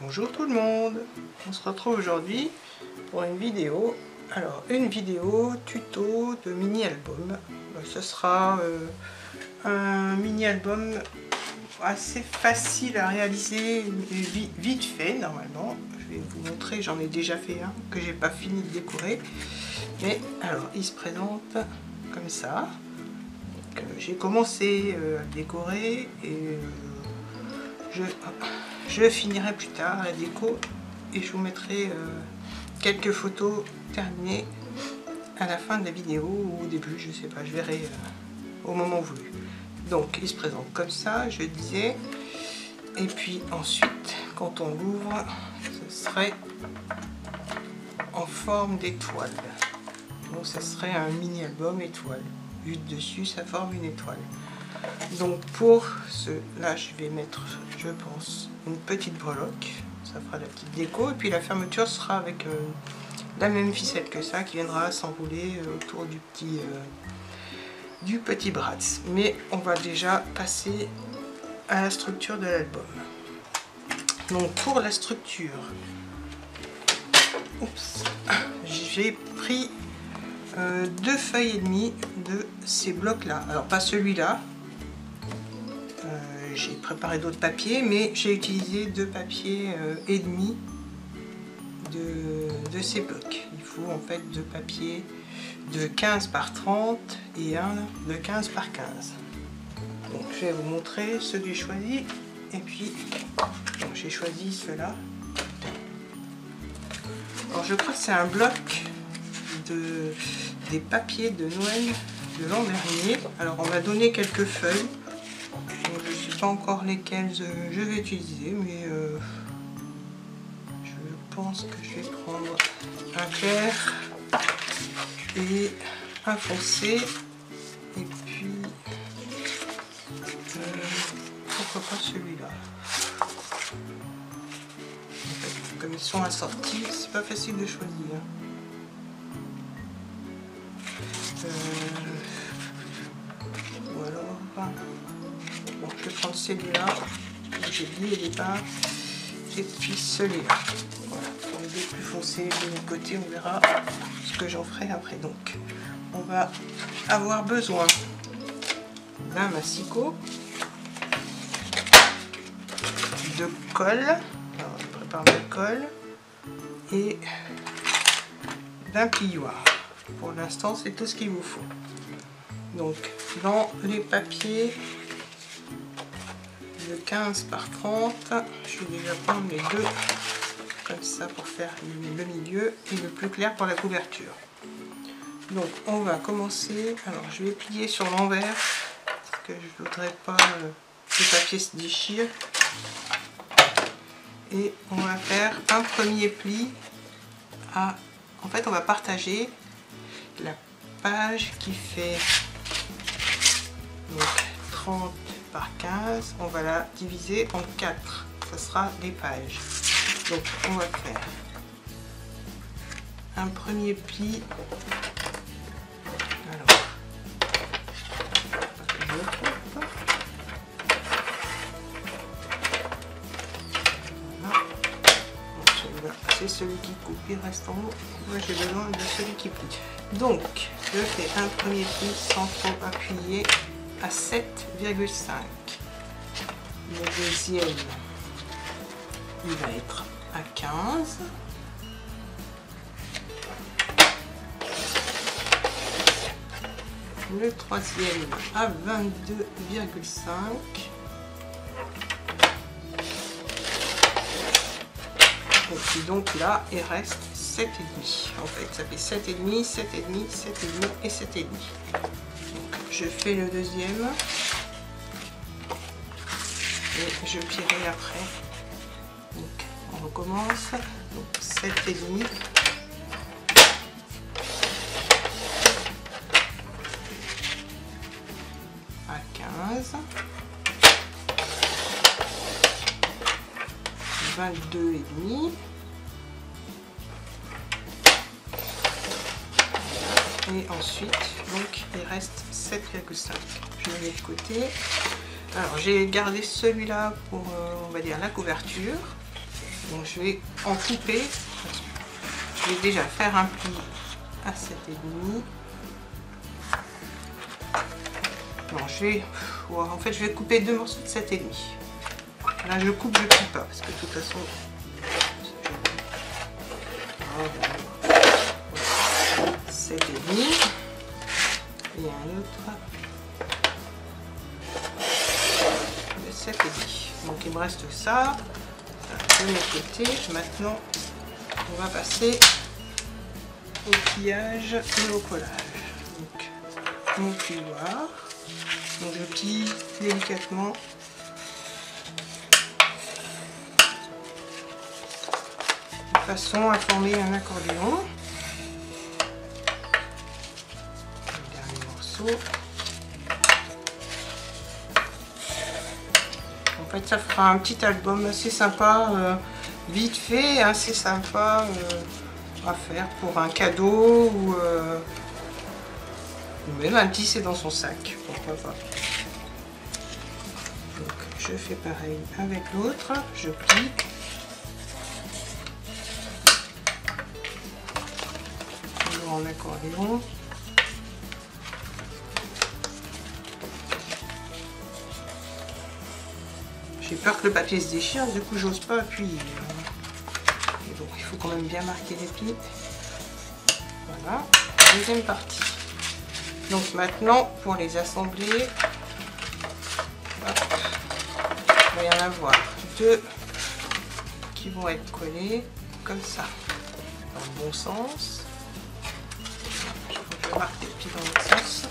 Bonjour tout le monde, on se retrouve aujourd'hui pour une vidéo. Alors une vidéo tuto de mini-album. Ce sera un mini-album assez facile à réaliser, vite fait normalement. Je vais vous montrer, j'en ai déjà fait un que j'ai pas fini de décorer. Mais alors il se présente comme ça. J'ai commencé à le décorer et je finirai plus tard la déco et je vous mettrai quelques photos terminées à la fin de la vidéo ou au début, je sais pas, je verrai au moment voulu. Donc il se présente comme ça, je disais, et puis ensuite quand on l'ouvre, ce serait en forme d'étoile. Donc ce serait un mini album étoile. Vu de dessus, ça forme une étoile. Donc pour cela, je vais mettre, je pense, une petite breloque. Ça fera la petite déco. Et puis la fermeture sera avec la même ficelle que ça, qui viendra s'enrouler autour du petit bras. Mais on va déjà passer à la structure de l'album. Donc pour la structure, j'ai pris 2 feuilles et demie de ces blocs là. Alors pas celui-là, j'ai préparé d'autres papiers, mais j'ai utilisé 2 papiers et demi de ces blocs. Il faut en fait 2 papiers de 15 par 30 et un de 15 par 15. Donc je vais vous montrer ceux que j'ai choisis. Et puis j'ai choisi ceux-là. Alors je crois que c'est un bloc des papiers de Noël de l'an dernier. Alors on m'a donné quelques feuilles. Donc, je ne sais pas encore lesquelles je vais utiliser, mais je pense que je vais prendre un clair et un foncé. Et puis pourquoi pas celui-là. En fait, comme ils sont assortis, c'est pas facile de choisir. Ou alors, bon, je vais prendre celui-là que j'ai dit au départ, et puis celui-là. Voilà, pour les deux plus foncés de l'autre côté, on verra ce que j'en ferai après. Donc, on va avoir besoin d'un massicot, de colle, alors je prépare ma colle, et d'un plioir. Pour l'instant, c'est tout ce qu'il vous faut. Donc, dans les papiers de 15 par 30, je vais déjà prendre les 2 comme ça pour faire le milieu et le plus clair pour la couverture. Donc, on va commencer. Alors, je vais plier sur l'envers parce que je ne voudrais pas que le papier se déchire. Et on va faire un premier pli à. En fait, on va partager la page qui fait donc 30 par 15, on va la diviser en 4, ça sera des pages. Donc on va faire un premier pli. Alors, je me trompe. Voilà. C'est celui qui coupe, il reste en haut. Moi j'ai besoin de celui qui plie. Donc je fais un premier pli sans trop appuyer à 7,5. Le deuxième, il va être à 15. Le troisième à 22,5. Et puis donc là, il reste 7,5. En fait, ça fait 7,5, 7,5, 7,5 et 7,5. Donc je fais le deuxième. Et je plierai après. Donc on recommence. Donc 7,5. À 15. 22,5. Et ensuite, donc il reste 7,5. Je le mets de côté. Alors j'ai gardé celui-là pour, on va dire, la couverture. Donc je vais en couper. Je vais déjà faire un pli à 7,5. Non, en fait je vais couper 2 morceaux de 7,5. Là je coupe, je coupe pas parce que de toute façon 7,5 et un autre de 7,5. Donc il me reste ça de mes côtés. Maintenant on va passer au pliage et au collage. Donc mon plioir. Donc je plie délicatement. De façon à former un accordéon. Le dernier morceau. En fait ça fera un petit album assez sympa, vite fait, assez sympa à faire pour un cadeau ou même un tisser dans son sac, pourquoi pas. Donc je fais pareil avec l'autre, je plie. Toujours en accordéon. J'ai peur que le papier se déchire, du coup j'ose pas appuyer. Mais bon, il faut quand même bien marquer les plis. Voilà, deuxième partie. Donc maintenant, pour les assembler, hop, il va y en avoir 2 qui vont être collés comme ça, dans le bon sens. Je vais marquer le pli dans l'autre sens.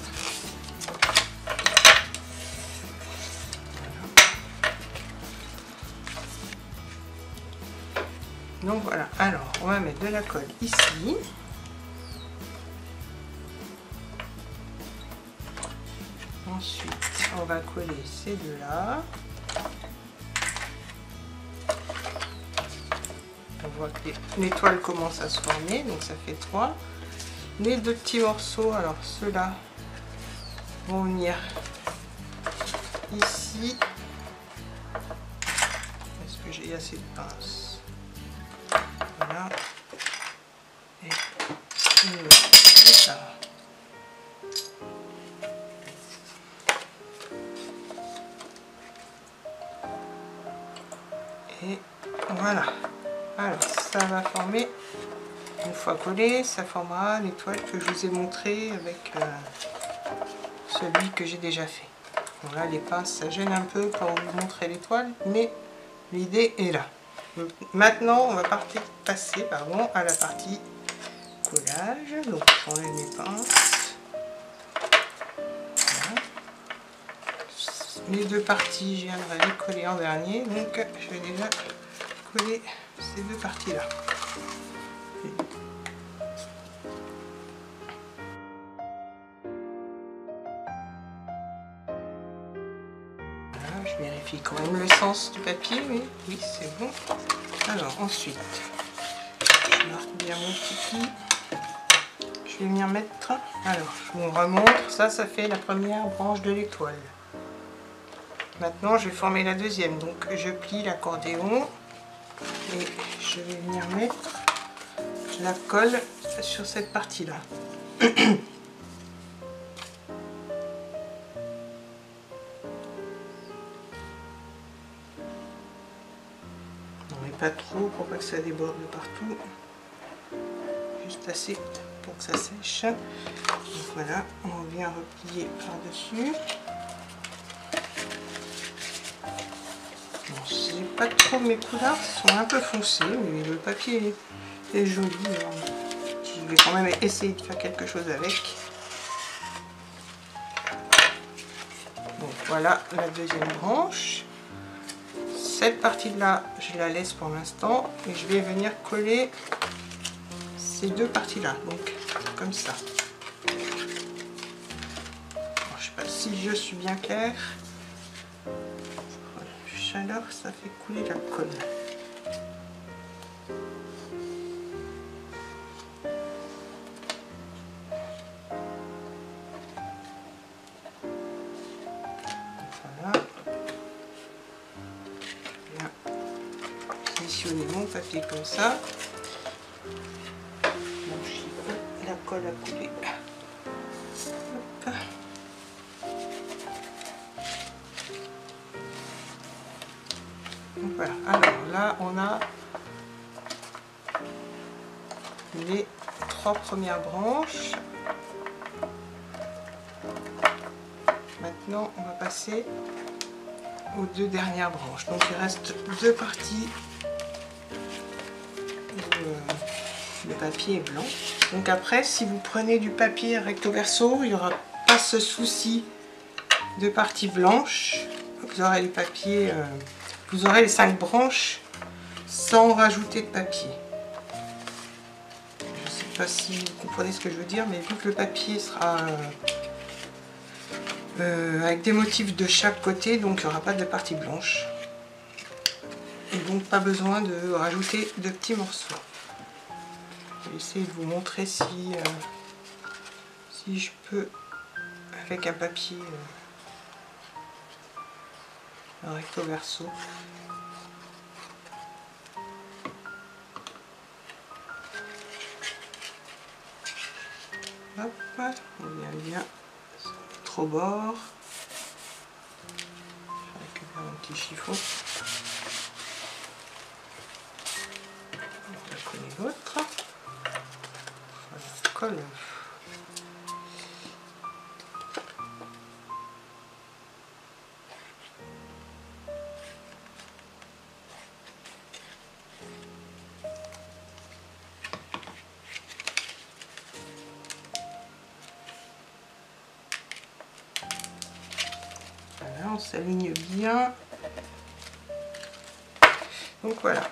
Donc voilà, alors on va mettre de la colle ici. Ensuite, on va coller ces deux-là. On voit que l'étoile commence à se former, donc ça fait 3. Les 2 petits morceaux, alors ceux-là vont venir ici. Est-ce que j'ai assez de pince? Voilà. Et ça. Et voilà. Alors ça va former, une fois collé, ça formera l'étoile que je vous ai montré avec celui que j'ai déjà fait. Voilà, les pinces ça gêne un peu quand on vous montrer l'étoile, mais l'idée est là. Maintenant on va passer à la partie collage. Donc j'enlève mes pinces. Voilà. Les 2 parties, je viendrai les coller en dernier, donc je vais déjà coller ces 2 parties là. Voilà, je vérifie quand même le sens du papier, oui c'est bon. Alors ensuite, je marque bien mon petit pli. Je vais venir mettre, alors je vous remontre, ça fait la première branche de l'étoile. Maintenant je vais former la deuxième, donc je plie l'accordéon et je vais venir mettre la colle sur cette partie là. Non mais pas trop pour pas que ça déborde partout, juste assez pour que ça sèche. Donc voilà, on vient replier par dessus. J'ai pas trop, mes couleurs sont un peu foncés, mais le papier est joli. Je vais quand même essayer de faire quelque chose avec. Donc voilà la deuxième branche. Cette partie là, je la laisse pour l'instant et je vais venir coller ces 2 parties là, donc comme ça. Alors, je sais pas si je suis bien claire. Chaleur, ça fait couler la colle. Voilà. Bien positionner mon papier comme ça. La colle à couler. Hop. Donc voilà, alors là on a les 3 premières branches. Maintenant on va passer aux 2 dernières branches. Donc il reste 2 parties où le papier est blanc. Donc après, si vous prenez du papier recto verso, il n'y aura pas ce souci de partie blanche. Vous aurez les papiers, vous aurez les 5 branches sans rajouter de papier. Je ne sais pas si vous comprenez ce que je veux dire, mais vu que le papier sera avec des motifs de chaque côté, donc il n'y aura pas de partie blanche. Et donc pas besoin de rajouter de petits morceaux. Je vais essayer de vous montrer si je peux, avec un papier recto verso. Hop, on vient bien trop bord. Je récupère un petit chiffon. On va coller l'autre. Voilà, colle. On s'aligne bien. Donc voilà.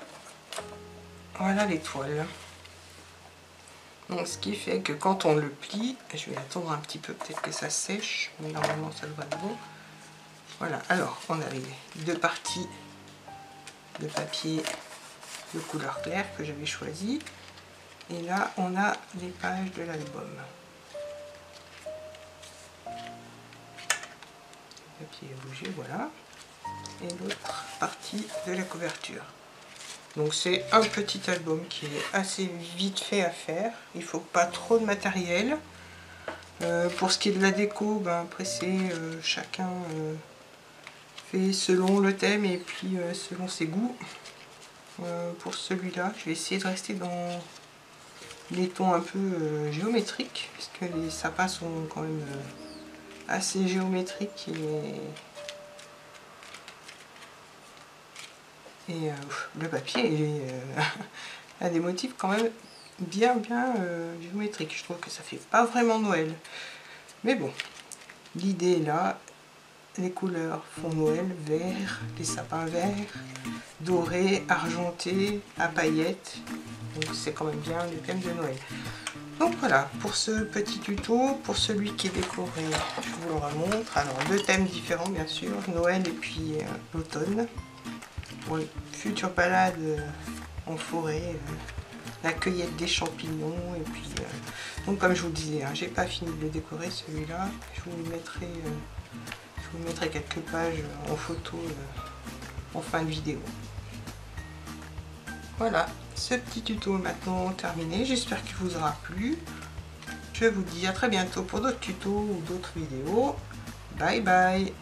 Voilà l'étoile. Donc ce qui fait que quand on le plie, je vais attendre un petit peu, peut-être que ça sèche, mais normalement ça devrait être bon. Voilà, alors on a les 2 parties de papier de couleur claire que j'avais choisi. Et là on a les pages de l'album. Le papier est bougé, voilà. Et l'autre partie de la couverture. Donc c'est un petit album qui est assez vite fait à faire. Il faut pas trop de matériel. Pour ce qui est de la déco, ben après c'est chacun fait selon le thème et puis selon ses goûts. Pour celui-là, je vais essayer de rester dans les tons un peu géométriques, puisque les sapins sont quand même assez géométriques et le papier a des motifs quand même bien géométriques. Je trouve que ça fait pas vraiment Noël, mais bon, l'idée est là. Les couleurs font Noël, vert, les sapins verts, dorés, argentés, à paillettes, donc c'est quand même bien le thème de Noël. Donc voilà, pour ce petit tuto, pour celui qui est décoré, je vous le remontre. Alors 2 thèmes différents bien sûr, Noël et puis l'automne. Pour une future balade en forêt, la cueillette des champignons, et puis donc comme je vous le disais, hein, j'ai pas fini de le décorer celui-là. Je vous mettrai quelques pages en photo en fin de vidéo. Voilà, ce petit tuto est maintenant terminé. J'espère qu'il vous aura plu. Je vous dis à très bientôt pour d'autres tutos ou d'autres vidéos. Bye bye.